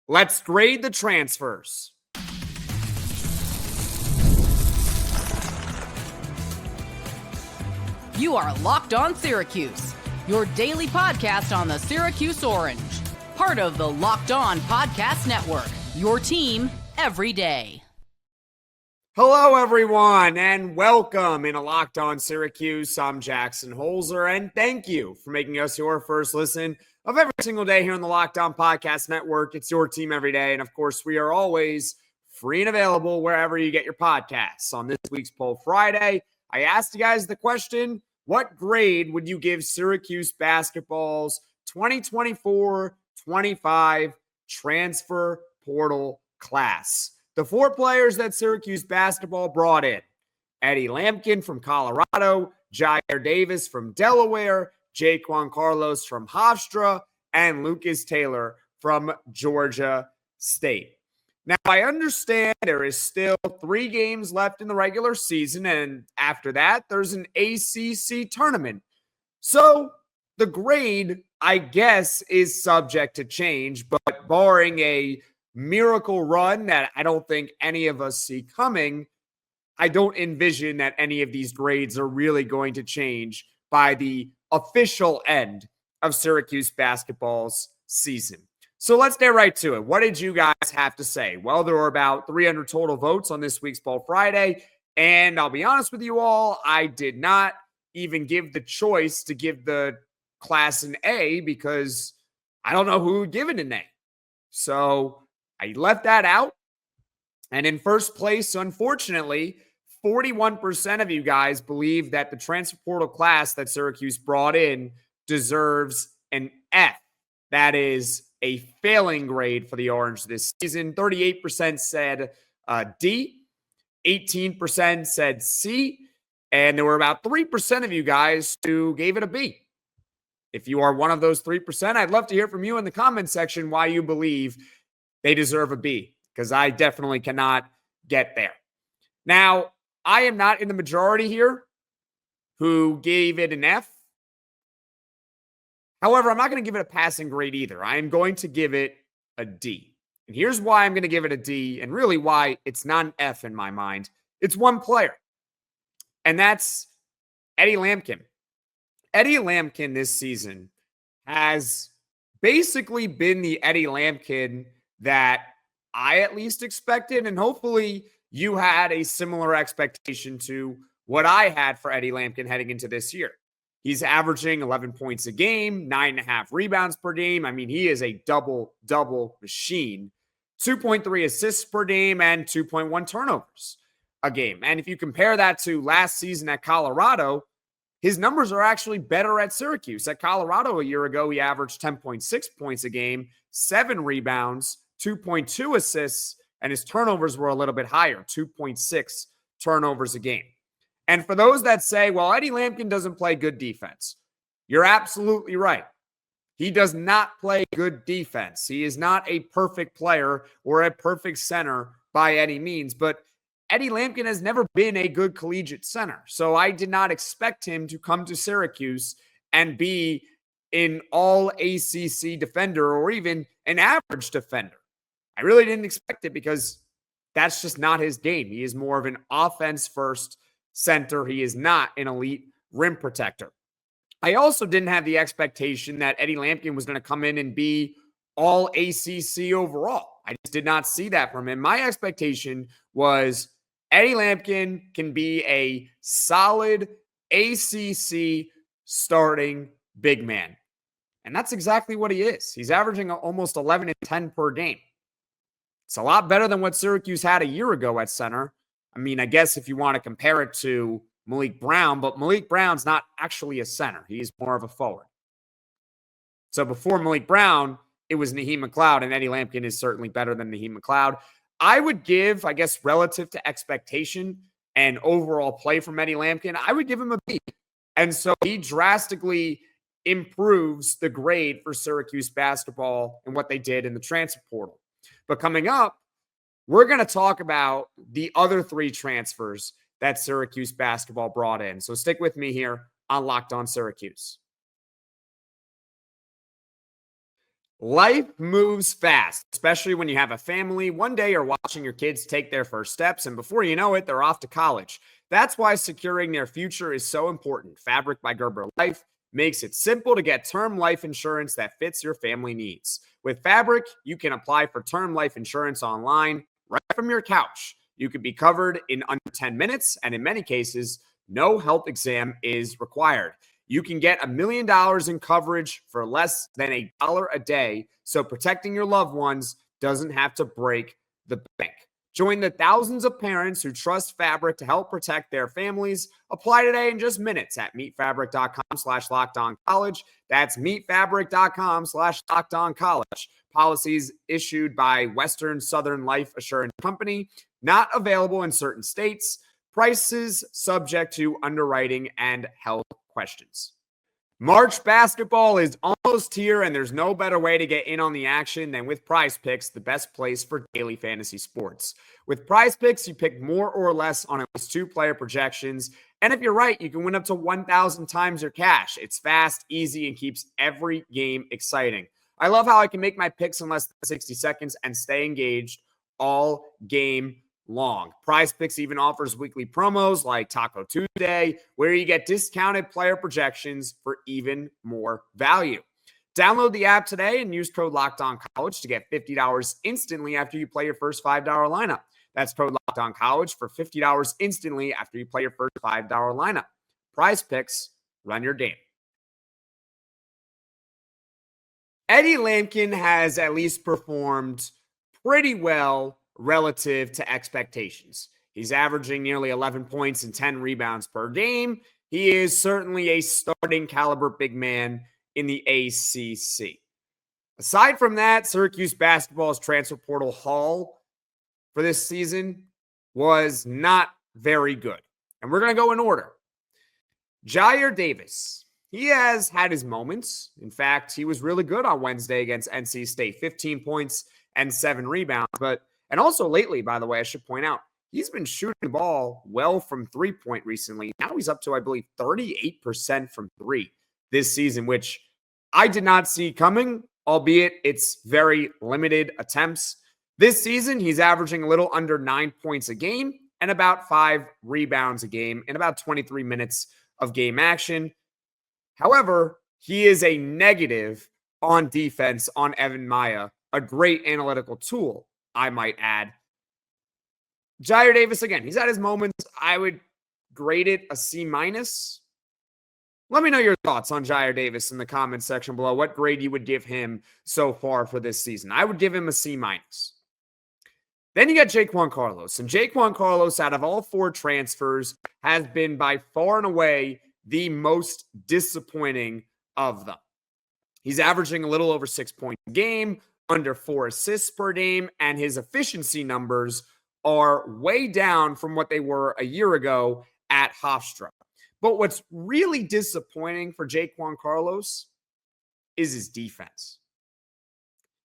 Let's grade the transfers. You are Locked On Syracuse, your daily podcast on the Syracuse Orange. Part of the Locked On Podcast Network, your team every day. Hello, everyone, and welcome in a Locked On Syracuse. I'm Jackson Holzer, and thank you for making us your first listen of every single day here on the Locked On Podcast Network. It's your team every day, and of course, we are always free and available wherever you get your podcasts. On this week's Poll Friday, I asked you guys the question, what grade would you give Syracuse Basketball's 2024-25 transfer portal class? The four players that Syracuse Basketball brought in: Eddie Lampkin from Colorado, Jyare Davis from Delaware, Jaquan Carlos from Hofstra, and Lucas Taylor from Georgia State. Now, I understand there is still 3 games left in the regular season, and after that, there's an ACC tournament. So the grade, I guess, is subject to change, but barring a miracle run that I don't think any of us see coming, I don't envision that any of these grades are really going to change by the official end of Syracuse basketball's season. So let's get right to it. What did you guys have to say? Well, there were about 300 total votes on this week's Poll Friday, and I'll be honest with you all, I did not even give the choice to give the class an A because I don't know who would give it an A. So I left that out. And in first place, unfortunately, 41% of you guys believe that the transfer portal class that Syracuse brought in deserves an F. That is a failing grade for the Orange this season. 38% said D, 18% said C, and there were about 3% of you guys who gave it a B. If you are one of those 3%, I'd love to hear from you in the comment section why you believe they deserve a B, because I definitely cannot get there. Now, I am not in the majority here who gave it an F. However, I'm not going to give it a passing grade either. I am going to give it a D. And here's why I'm going to give it a D, and really why it's not an F in my mind. It's one player, and that's Eddie Lampkin. Eddie Lampkin this season has basically been the Eddie Lampkin that I at least expected, and hopefully you had a similar expectation to what I had for Eddie Lampkin heading into this year. He's averaging 11 points a game, 9.5 rebounds per game. I mean, he is a double-double machine. 2.3 assists per game and 2.1 turnovers a game. And if you compare that to last season at Colorado, his numbers are actually better at Syracuse. At Colorado a year ago, he averaged 10.6 points a game, 7 rebounds, 2.2 assists, and his turnovers were a little bit higher, 2.6 turnovers a game. And for those that say, well, Eddie Lampkin doesn't play good defense, you're absolutely right. He does not play good defense. He is not a perfect player or a perfect center by any means, but Eddie Lampkin has never been a good collegiate center. So I did not expect him to come to Syracuse and be an all ACC defender or even an average defender. I really didn't expect it because that's just not his game. He is more of an offense-first center. He is not an elite rim protector. I also didn't have the expectation that Eddie Lampkin was going to come in and be all ACC overall. I just did not see that from him. My expectation was Eddie Lampkin can be a solid ACC starting big man. And that's exactly what he is. He's averaging almost 11 and 10 per game. It's a lot better than what Syracuse had a year ago at center. I mean, I guess if you want to compare it to Malik Brown, but Malik Brown's not actually a center. He's more of a forward. So before Malik Brown, it was Naheem McLeod, and Eddie Lampkin is certainly better than Naheem McLeod. I would give, I guess, relative to expectation and overall play from Eddie Lampkin, I would give him a B. And so he drastically improves the grade for Syracuse basketball and what they did in the transfer portal. But coming up, we're going to talk about the other 3 transfers that Syracuse basketball brought in. So stick with me here on Locked On Syracuse. Life moves fast, especially when you have a family. One day you're watching your kids take their first steps, and before you know it, they're off to college. That's why securing their future is so important. Fabric by Gerber Life makes it simple to get term life insurance that fits your family needs. With Fabric, you can apply for term life insurance online right from your couch. You can be covered in under 10 minutes, and in many cases, no health exam is required. You can get $1 million in coverage for less than $1 a day, so protecting your loved ones doesn't have to break the bank. Join the thousands of parents who trust Fabric to help protect their families. Apply today in just minutes at meetfabric.com/lockedoncollege. That's meetfabric.com/lockedoncollege. Policies issued by Western Southern Life Assurance Company, not available in certain states. Prices subject to underwriting and health questions. March basketball is almost here, and there's no better way to get in on the action than with PrizePicks, the best place for daily fantasy sports. With PrizePicks, you pick more or less on at least 2-player projections, and if you're right, you can win up to 1,000 times your cash. It's fast, easy, and keeps every game exciting. I love how I can make my picks in less than 60 seconds and stay engaged all game long. PrizePicks even offers weekly promos like Taco Tuesday, where you get discounted player projections for even more value. Download the app today and use code LOCKEDONCollege to get $50 instantly after you play your first $5 lineup. That's code LOCKEDONCollege for $50 instantly after you play your first $5 lineup. PrizePicks, run your game. Eddie Lampkin has at least performed pretty well relative to expectations. He's averaging nearly 11 points and 10 rebounds per game. He is certainly a starting caliber big man in the ACC. Aside from that, Syracuse Basketball's transfer portal haul for this season was not very good. And we're going to go in order. Jyare Davis. He has had his moments. In fact, he was really good on Wednesday against NC State. 15 points and 7 rebounds. And also lately, by the way, I should point out, he's been shooting the ball well from three-point recently. Now he's up to, I believe, 38% from three this season, which I did not see coming, albeit it's very limited attempts. This season, he's averaging a little under 9 points a game and about 5 rebounds a game in about 23 minutes of game action. However, he is a negative on defense on Evan Maya, a great analytical tool, I might add. Jyare Davis, again, he's had his moments. I would grade it a C-. Let me know your thoughts on Jyare Davis in the comments section below. What grade you would give him so far for this season? I would give him a C-. Then you got Jaquan Carlos. And Jaquan Carlos, out of all 4 transfers, has been by far and away the most disappointing of them. He's averaging a little over 6 points a game, under 4 assists per game, and his efficiency numbers are way down from what they were a year ago at Hofstra. But what's really disappointing for Jaquan Carlos is his defense.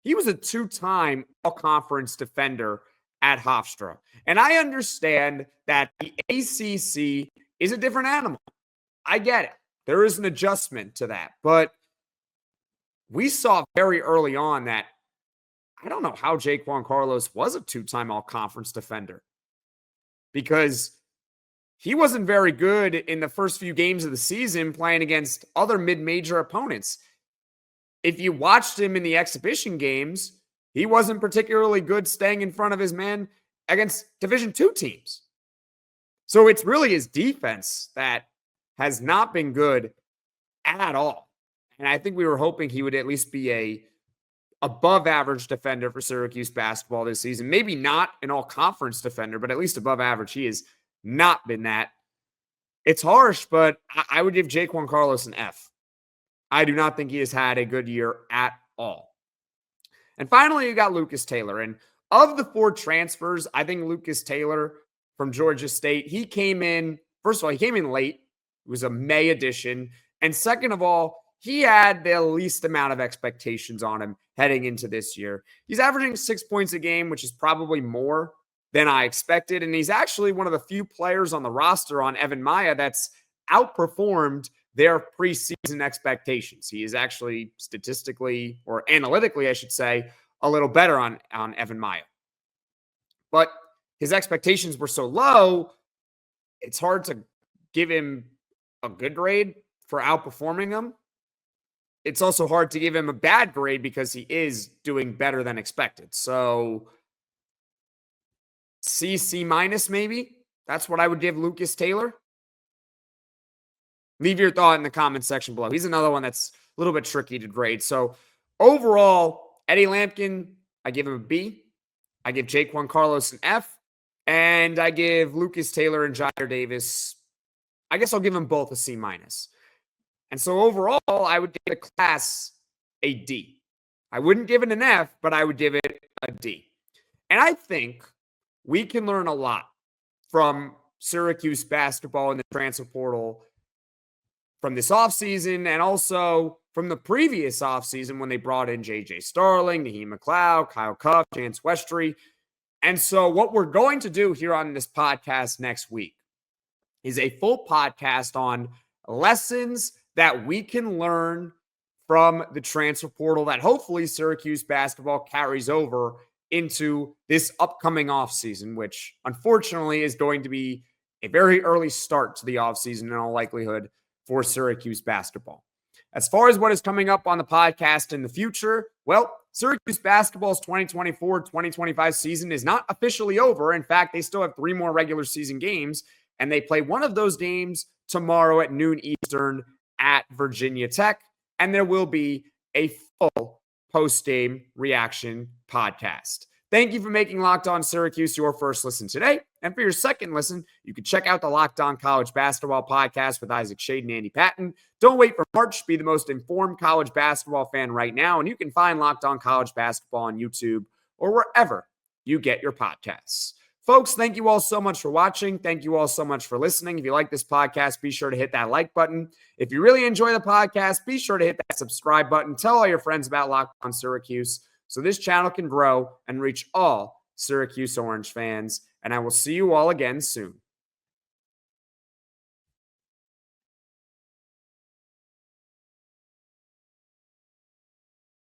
He was a 2-time all-conference defender at Hofstra. And I understand that the ACC is a different animal. I get it. There is an adjustment to that. But we saw very early on that I don't know how Jaquan Carlos was a 2-time all-conference defender, because he wasn't very good in the first few games of the season playing against other mid-major opponents. If you watched him in the exhibition games, he wasn't particularly good staying in front of his man against Division II teams. So it's really his defense that has not been good at all. And I think we were hoping he would at least be a above average defender for Syracuse basketball this season. Maybe not an all conference defender, but at least above average. He has not been that. It's harsh, but I would give Jaquan Carlos an F. I do not think he has had a good year at all. And finally, you got Lucas Taylor. And of the 4 transfers, I think Lucas Taylor from Georgia State, he came in, first of all, he came in late. It was a May edition. And second of all, he had the least amount of expectations on him heading into this year. He's averaging 6 points a game, which is probably more than I expected. And he's actually one of the few players on the roster on Evan Maya that's outperformed their preseason expectations. He is actually statistically, or analytically, I should say, a little better on Evan Maya. But his expectations were so low, it's hard to give him a good grade for outperforming them. It's also hard to give him a bad grade because he is doing better than expected. So C minus maybe. That's what I would give Lucas Taylor. Leave your thought in the comments section below. He's another one that's a little bit tricky to grade. So overall, Eddie Lampkin, I give him a B. I give Jaquan Carlos an F. And I give Lucas Taylor and Jyare Davis, I guess I'll give them both a C minus. And so overall, I would give the class a D. I wouldn't give it an F, but I would give it a D. And I think we can learn a lot from Syracuse basketball in the transfer portal from this offseason and also from the previous offseason when they brought in J.J. Starling, Naheem McLeod, Kyle Cuff, Chance Westry. And so what we're going to do here on this podcast next week is a full podcast on lessons that we can learn from the transfer portal that hopefully Syracuse basketball carries over into this upcoming offseason, which unfortunately is going to be a very early start to the offseason in all likelihood for Syracuse basketball. As far as what is coming up on the podcast in the future, well, Syracuse basketball's 2024-2025 season is not officially over. In fact, they still have 3 more regular season games, and they play one of those games tomorrow at noon Eastern at Virginia Tech, and there will be a full post-game reaction podcast. Thank you for making Locked On Syracuse your first listen today. And for your second listen, you can check out the Locked On College Basketball podcast with Isaac Shade and Andy Patton. Don't wait for March. Be the most informed college basketball fan right now. And you can find Locked On College Basketball on YouTube or wherever you get your podcasts. Folks, thank you all so much for watching. Thank you all so much for listening. If you like this podcast, be sure to hit that like button. If you really enjoy the podcast, be sure to hit that subscribe button. Tell all your friends about Locked On Syracuse so this channel can grow and reach all Syracuse Orange fans. And I will see you all again soon.